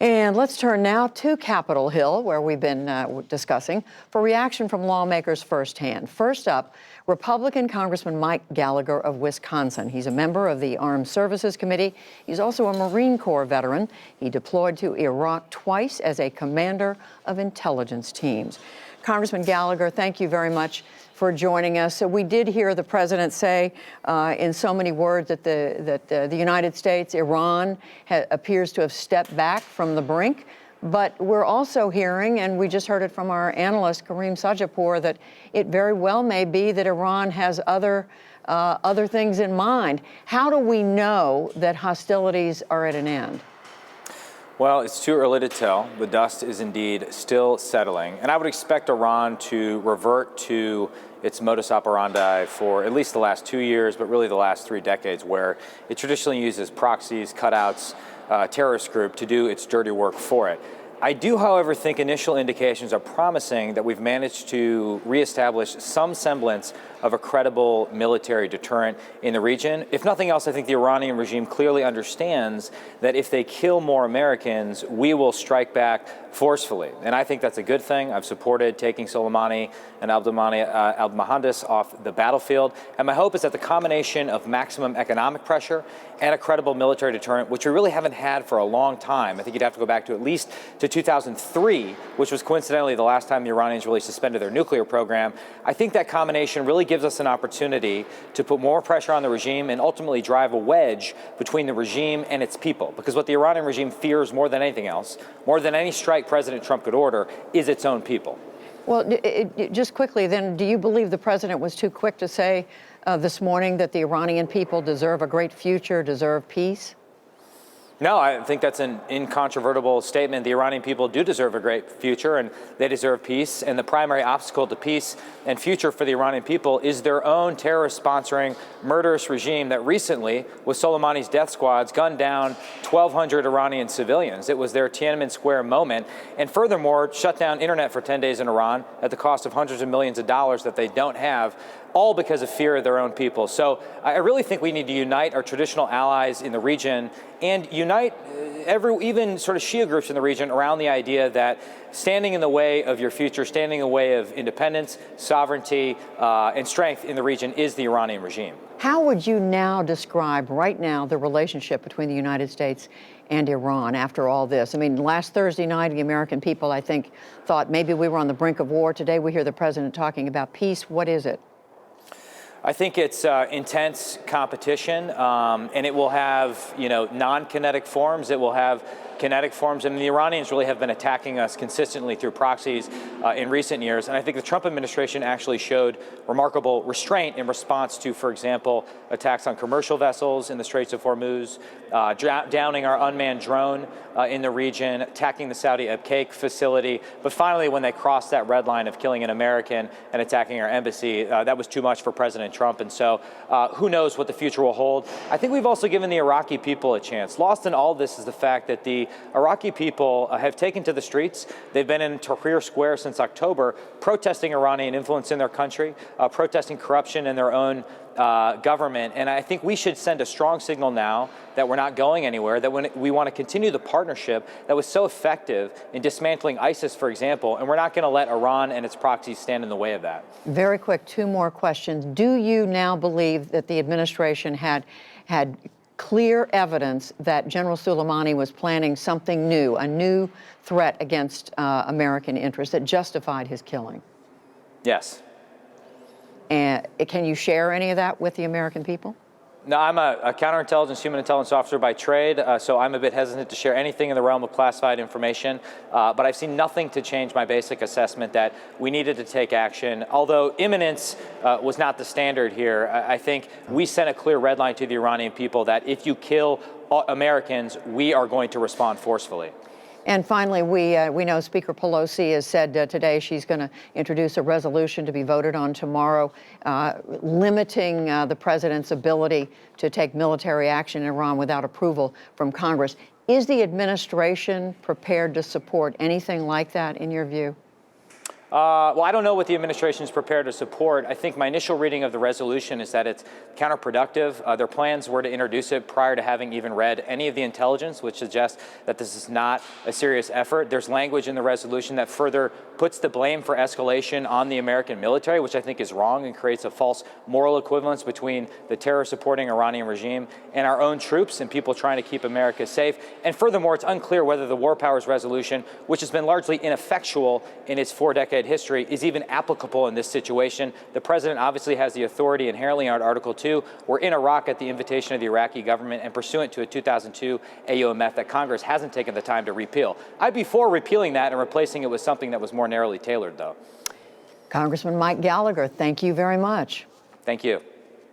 And let's turn now to Capitol Hill, where we've been discussing, for reaction from lawmakers firsthand. First up, Republican Congressman Mike Gallagher of Wisconsin. He's a member of the Armed Services Committee. He's also a Marine Corps veteran. He deployed to Iraq twice as a commander of intelligence teams. Congressman Gallagher, thank you very much for joining us. So we did hear the president say in so many words that the United States, Iran, appears to have stepped back from the brink. But we're also hearing, and we just heard it from our analyst, Kareem Sajapur, that it very well may be that Iran has other things in mind. How do we know that hostilities are at an end? Well, it's too early to tell. The dust is indeed still settling. And I would expect Iran to revert to its modus operandi for at least the last 2 years, but really the last 3 decades, where it traditionally uses proxies, cutouts, terrorist group to do its dirty work for it. I do, however, think initial indications are promising that we've managed to reestablish some semblance of a credible military deterrent in the region. If nothing else, I think the Iranian regime clearly understands that if they kill more Americans, we will strike back forcefully. And I think that's a good thing. I've supported taking Soleimani and al-Mohandes off the battlefield. And my hope is that the combination of maximum economic pressure and a credible military deterrent, which we really haven't had for a long time. I think you'd have to go back to at least to 2003, which was coincidentally the last time the Iranians really suspended their nuclear program. I think that combination really gives us an opportunity to put more pressure on the regime and ultimately drive a wedge between the regime and its people. Because what the Iranian regime fears more than anything else, more than any strike President Trump could order, is its own people. Well, just quickly then, do you believe the president was too quick to say this morning that the Iranian people deserve a great future, deserve peace? No, I think that's an incontrovertible statement. The Iranian people do deserve a great future, and they deserve peace. And the primary obstacle to peace and future for the Iranian people is their own terrorist-sponsoring, murderous regime that recently, with Soleimani's death squads, gunned down 1,200 Iranian civilians. It was their Tiananmen Square moment. And furthermore, shut down internet for 10 days in Iran at the cost of hundreds of millions of dollars that they don't have, all because of fear of their own people. So I really think we need to unite our traditional allies in the region and unite even sort of Shia groups in the region around the idea that standing in the way of your future, standing in the way of independence, sovereignty, and strength in the region is the Iranian regime. How would you now describe right now the relationship between the United States and Iran after all this? I mean, last Thursday night, the American people, I think, thought maybe we were on the brink of war. Today, we hear the president talking about peace. What is it? I think it's intense competition, and it will have, non-kinetic forms. It will have kinetic forms, and the Iranians really have been attacking us consistently through proxies in recent years. And I think the Trump administration actually showed remarkable restraint in response to, for example, attacks on commercial vessels in the Straits of Hormuz, downing our unmanned drone in the region, attacking the Saudi Abqaiq facility. But finally, when they crossed that red line of killing an American and attacking our embassy, that was too much for President Trump. And so who knows what the future will hold. I think we've also given the Iraqi people a chance. Lost in all this is the fact that the Iraqi people have taken to the streets. They've been in Tahrir Square since October, protesting Iranian influence in their country, protesting corruption in their own government. And I think we should send a strong signal now that we're not going anywhere, that we want to continue the partnership that was so effective in dismantling ISIS, for example, and we're not going to let Iran and its proxies stand in the way of that. Very quick, 2 more questions. Do you now believe that the administration had clear evidence that General Soleimani was planning something new, a new threat against American interests that justified his killing? Yes. And can you share any of that with the American people? No, I'm a counterintelligence, human intelligence officer by trade, so I'm a bit hesitant to share anything in the realm of classified information. But I've seen nothing to change my basic assessment that we needed to take action. Although imminence was not the standard here, I think we sent a clear red line to the Iranian people that if you kill Americans, we are going to respond forcefully. And finally, we know Speaker Pelosi has said today she's going to introduce a resolution to be voted on tomorrow, limiting the president's ability to take military action in Iran without approval from Congress. Is the administration prepared to support anything like that, in your view? Well, I don't know what the administration is prepared to support. I think my initial reading of the resolution is that it's counterproductive. Their plans were to introduce it prior to having even read any of the intelligence, which suggests that this is not a serious effort. There's language in the resolution that further puts the blame for escalation on the American military, which I think is wrong and creates a false moral equivalence between the terror-supporting Iranian regime and our own troops and people trying to keep America safe. And furthermore, it's unclear whether the War Powers Resolution, which has been largely ineffectual in its 4-decade history, is even applicable in this situation. The president obviously has the authority inherently under Article 2. We're in Iraq at the invitation of the Iraqi government and pursuant to a 2002 AUMF that Congress hasn't taken the time to repeal. I'd be for repealing that and replacing it with something that was more narrowly tailored, though. Congressman Mike Gallagher, thank you very much. Thank you.